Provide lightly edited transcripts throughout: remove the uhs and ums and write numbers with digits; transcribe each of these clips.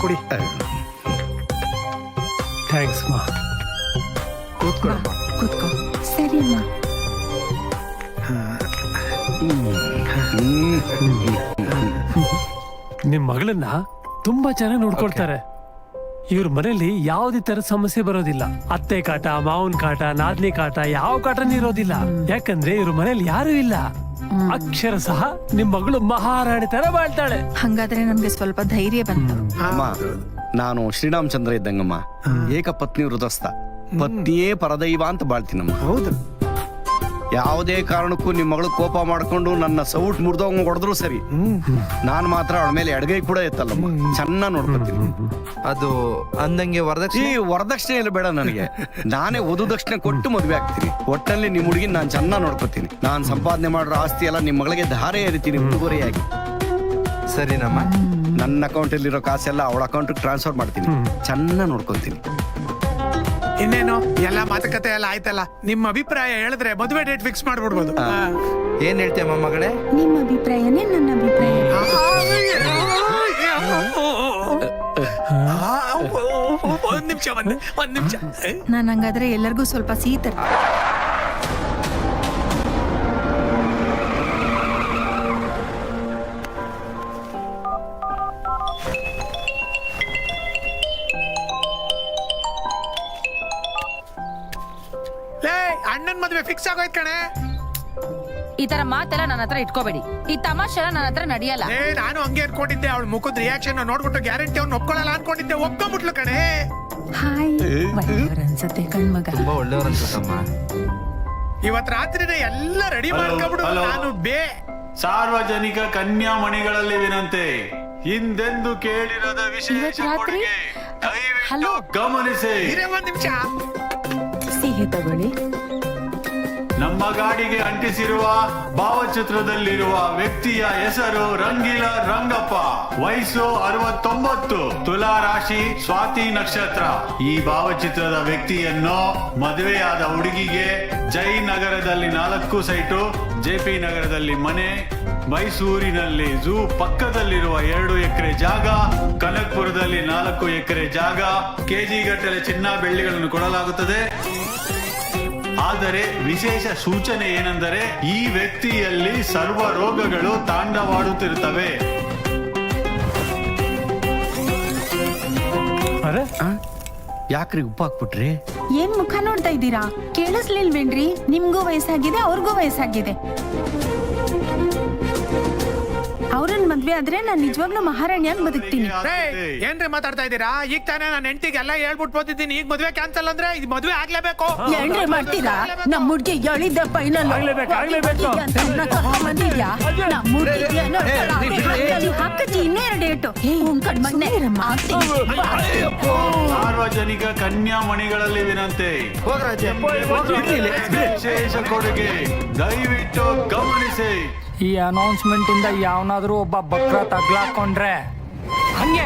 ಕುಡಿ. ಥ್ಯಾಂಕ್ಸ್ ಮಾ. ಕೂತ್ಕೊಳಪ್ಪ. ಕೂತ್ಕೋ. ಸರಿ ಅಮ್ಮ. ನಿಮ್ ಮಗಳನ್ನ ತುಂಬಾ ಚೆನ್ನಾಗಿ ನೋಡ್ಕೊಳ್ತಾರೆ. ಇವ್ರ ಮನೇಲಿ ಯಾವುದೇ ತರ ಸಮಸ್ಯೆ ಬರೋದಿಲ್ಲ. ಅತ್ತೆ ಕಾಟ, ಮಾವನ್ ಕಾಟ, ನಾದ್ನಿ ಕಾಟ, ಯಾವ ಕಾಟನೂ ಇರೋದಿಲ್ಲ. ಯಾಕಂದ್ರೆ ಇವ್ರ ಮನೇಲಿ ಯಾರು ಇಲ್ಲ. ಅಕ್ಷರ ಸಹ ನಿಮ್ ಮಗಳು ಮಹಾರಾಣಿ ತರ ಬಾಳ್ತಾಳೆ. ಹಂಗಾದ್ರೆ ನಮ್ಗೆ ಸ್ವಲ್ಪ ಧೈರ್ಯ ಬಂತು. ಅಮ್ಮ, ನಾನು ಶ್ರೀರಾಮಚಂದ್ರ ಇದ್ದಂಗಮ್ಮ. ಏಕಪತ್ನಿ ವೃತಸ್ಥ, ಪತ್ನಿಯೇ ಪರದೈವ ಅಂತ ಬಾಳ್ತೀನಮ್ಮ. ಹೌದು. ಯಾವುದೇ ಕಾರಣಕ್ಕೂ ನಿಮ್ ಮಗಳು ಕೋಪ ಮಾಡ್ಕೊಂಡು ನನ್ನ ಸೌಟ್ ಮುರಿದೋಂಗ್ ಹೊಡೆದ್ರು ಸರಿ, ನಾನ್ ಮಾತ್ರ ಅವಳ ಮೇಲೆ ಎಡಗೈ ಕೂಡ ಎತ್ತಲ್ಲಮ್ಮ. ಚೆನ್ನಾಗಿ ನೋಡ್ಕೊತೀನಿ. ಅದು ಅಂದಂಗೆ ಈ ವರದಕ್ಷಿಣೆ. ವರದಕ್ಷಿಣೆ ಎಲ್ಲ ಬೇಡ ನನಗೆ. ನಾನೇ ವಧು ದಕ್ಷಿಣೆ ಕೊಟ್ಟು ಮದ್ವೆ ಆಗ್ತೀನಿ. ಒಟ್ಟಲ್ಲಿ ನಿಮ್ ಹುಡುಗಿ ನಾನ್ ಚೆನ್ನಾಗಿ ನೋಡ್ಕೊತೀನಿ. ನಾನ್ ಸಂಪಾದನೆ ಮಾಡಿರೋ ಆಸ್ತಿ ಎಲ್ಲ ನಿಮ್ ಮಗಳಿಗೆ ಧಾರೆ ಎರಿತೀನಿ ಉಡುಗೊರೆಯಾಗಿ. ಸರಿನಮ್ಮ. ನನ್ನ ಅಕೌಂಟ್ ಅಲ್ಲಿರೋ ಕಾಸೆಲ್ಲ ಅವಳ ಅಕೌಂಟ್ ಟ್ರಾನ್ಸ್ಫರ್ ಮಾಡ್ತೀನಿ. ಚೆನ್ನಾಗಿ ನೋಡ್ಕೊತೀನಿ. ಇನ್ನೇನು ಎಲ್ಲ ಮಾತುಕತೆ ಎಲ್ಲ ಆಯ್ತಲ್ಲ. ನಿಮ್ಮ ಅಭಿಪ್ರಾಯ ಹೇಳಿದ್ರೆ ಮದುವೆ ಡೇಟ್ ಫಿಕ್ಸ್ ಮಾಡ್ಬಿಡ್ಬೋದು. ಏನ್ ಹೇಳ್ತೀಯಮ್ಮ ಮಗಳೇ? ನಿಮ್ಮ ಅಭಿಪ್ರಾಯನೇ ನನ್ನ ಅಭಿಪ್ರಾಯ. ಒಂದ್ ನಿಮಿಷ. ನಾನು ಹಂಗಾದ್ರೆ ಎಲ್ಲರಿಗೂ ಸ್ವಲ್ಪ ಸಿಹಿ ತರ್ತೀನಿ. ಅಣ್ಣನ್ ಮದುವೆ ಫಿಕ್ಸ್ ಆಗೋಯ್ತು ಕಣೆ. ಈ ತರ ಮಾತೆಲ್ಲ ನನ್ನ ಹತ್ರ ಇಟ್ಕೋಬೇಡಿ. ಈ ತಮಾಷೆ ಎಲ್ಲ ನನ್ನ ಹತ್ರ ನಡೆಯಲ್ಲ. ನಾನು ಹಂಗೆ ಅನ್ಕೊಂಡಿದ್ದೆ. ಅವಳ ಮುಖದ ರಿಯಾಕ್ಷನ್ ನೋಡ್ಬಿಟ್ಟು ಗ್ಯಾರಂಟಿ ಅವ್ನು ಒಪ್ಕೊಳ್ಳಲ್ಲ ಅನ್ಕೊಂಡಿದ್ದೆ. ಒಪ್ಕೊಂಡ್ಬಿಟ್ಲು ಕಣೆ. ಹಾಯ್. ಒಳ್ಳೆಯವ್ರು ಅನ್ಸತ್ತೆ ಕಣ್ಮಗ. ತುಂಬಾ ಒಳ್ಳೆಯವ್ರು ಅನ್ಸುತ್ತಮ್ಮ. ಇವತ್ ರಾತ್ರಿನೇ ಎಲ್ಲ ರೆಡಿ ಮಾಡ್ಕೊಂಡ್ಬಿಡು. ನಾನು ಸಾರ್ವಜನಿಕ ಕನ್ಯಾಮಣಿಗಳಲ್ಲಿ ವಿನಂತಿ. ಹಿಂದೆಂದು ಕೇಳಿರದ ವಿಶೇಷ ಇವತ್ ರಾತ್ರಿ? ಕೊಡುಗೆ. ದಯವಿಟ್ಟು ಹಲೋ. ಗಮನಿಸಿ. ಒಂದ್ ನಿಮಿಷ. ಸಿಹಿ ತಗೊಳ್ಳಿ. ನಮ್ಮ ಗಾಡಿಗೆ ಅಂಟಿಸಿರುವ ಭಾವಚಿತ್ರದಲ್ಲಿರುವ ವ್ಯಕ್ತಿಯ ಹೆಸರು ರಂಗೀಲ ರಂಗಪ್ಪ. ವಯಸ್ಸು 69. ತುಲಾ ರಾಶಿ, ಸ್ವಾತಿ ನಕ್ಷತ್ರ. ಈ ಭಾವಚಿತ್ರದ ವ್ಯಕ್ತಿಯನ್ನು ಮದುವೆಯಾದ ಹುಡುಗಿಗೆ ಜಯನಗರದಲ್ಲಿ 4 ಸೈಟು, ಜೆಪಿ ನಗರದಲ್ಲಿ ಮನೆ, ಮೈಸೂರಿನಲ್ಲಿ ಝೂ ಪಕ್ಕದಲ್ಲಿರುವ 2 ಎಕರೆ ಜಾಗ, ಕನಕಪುರದಲ್ಲಿ 4 ಎಕರೆ ಜಾಗ, ಕೆಜಿ ಗಟ್ಟಲೆ ಚಿನ್ನ ಬೆಳ್ಳಿಗಳನ್ನು ಕೊಡಲಾಗುತ್ತದೆ. ಆದರೆ ವಿಶೇಷ ಸೂಚನೆ ಏನೆಂದರೆ ಈ ವ್ಯಕ್ತಿಯಲ್ಲಿ ಸರ್ವ ರೋಗಗಳು ತಾಂಡವಾಡುತ್ತಿರುತ್ತವೆ. ಅರೆ ಯಾಕ್ರಿ ಉಪ್ಪು ಹಾಕ್ಬಿಟ್ರಿ? ಏನ್ ಮುಖ ನೋಡ್ತಾ ಇದ್ದೀರಾ? ಕೇಳಿಸ್ಲಿಲ್ವೇನ್ರಿ? ನಿಮ್ಗೂ ವಯಸ್ಸಾಗಿದೆ, ಅವ್ರಿಗೂ ವಯಸ್ಸಾಗಿದೆ. ಅವ್ರನ್ ಮದ್ವೆ ಆದ್ರೆ ನಾನ್ ನಿಜವಾಗ್ಲೂ ಮಹಾರಾಣಿಯಾಗಿ ಬದುಕ್ತೀನಿ. ಏನ್ರಿ ಮಾತಾಡ್ತಾ ಇದ್ದೀರಾ? ಈಗ ತಾನೇ ನಾನು ಹೆಂಡತಿಗೆ ಎಲ್ಲ ಹೇಳ್ಬಿಟ್ಟು ಬಂದಿದ್ದೀನಿ. ಈಗ ಮದ್ವೆ ಕ್ಯಾನ್ಸಲ್ ಅಂದ್ರೆ ಇದು ಮದ್ವೆ ಆಗ್ಲೇಬೇಕು. ಏನ್ರಿ ಮಾಡ್ತೀರಾ? ನಮ್ ಹುಡ್ಗಿ ಹೇಳಿದ್ದ ಫೈನಲ್ ಹಾಕಿ ಇನ್ನೇನು ಡೇಟು ಸಾರ್ವಜನಿಕ ಕನ್ಯಾಮಣಿಗಳಲ್ಲಿ ವಿನಂತಿ. ವಿಶೇಷ ಕೊಡುಗೆ. ದಯವಿಟ್ಟು ಗಮನಿಸಿ. ಈ ಅನೌನ್ಸ್ಮೆಂಟ್ ಇಂದ ಯಾವನಾದ್ರೂ ಒಬ್ಬ ಬಕ್ರ ತಗ್ಲಾಕೊಂಡ್ರೆ ಹಂಗೆ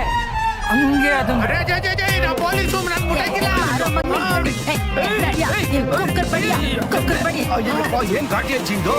ಅದನ್ನ ಪೊಲೀಸು ನನ್ ಮುಟ್ಟಂಗಿಲ್ಲ. ಏನ್ ಘಾಟಿ ಹಚ್ಚಿಂದು?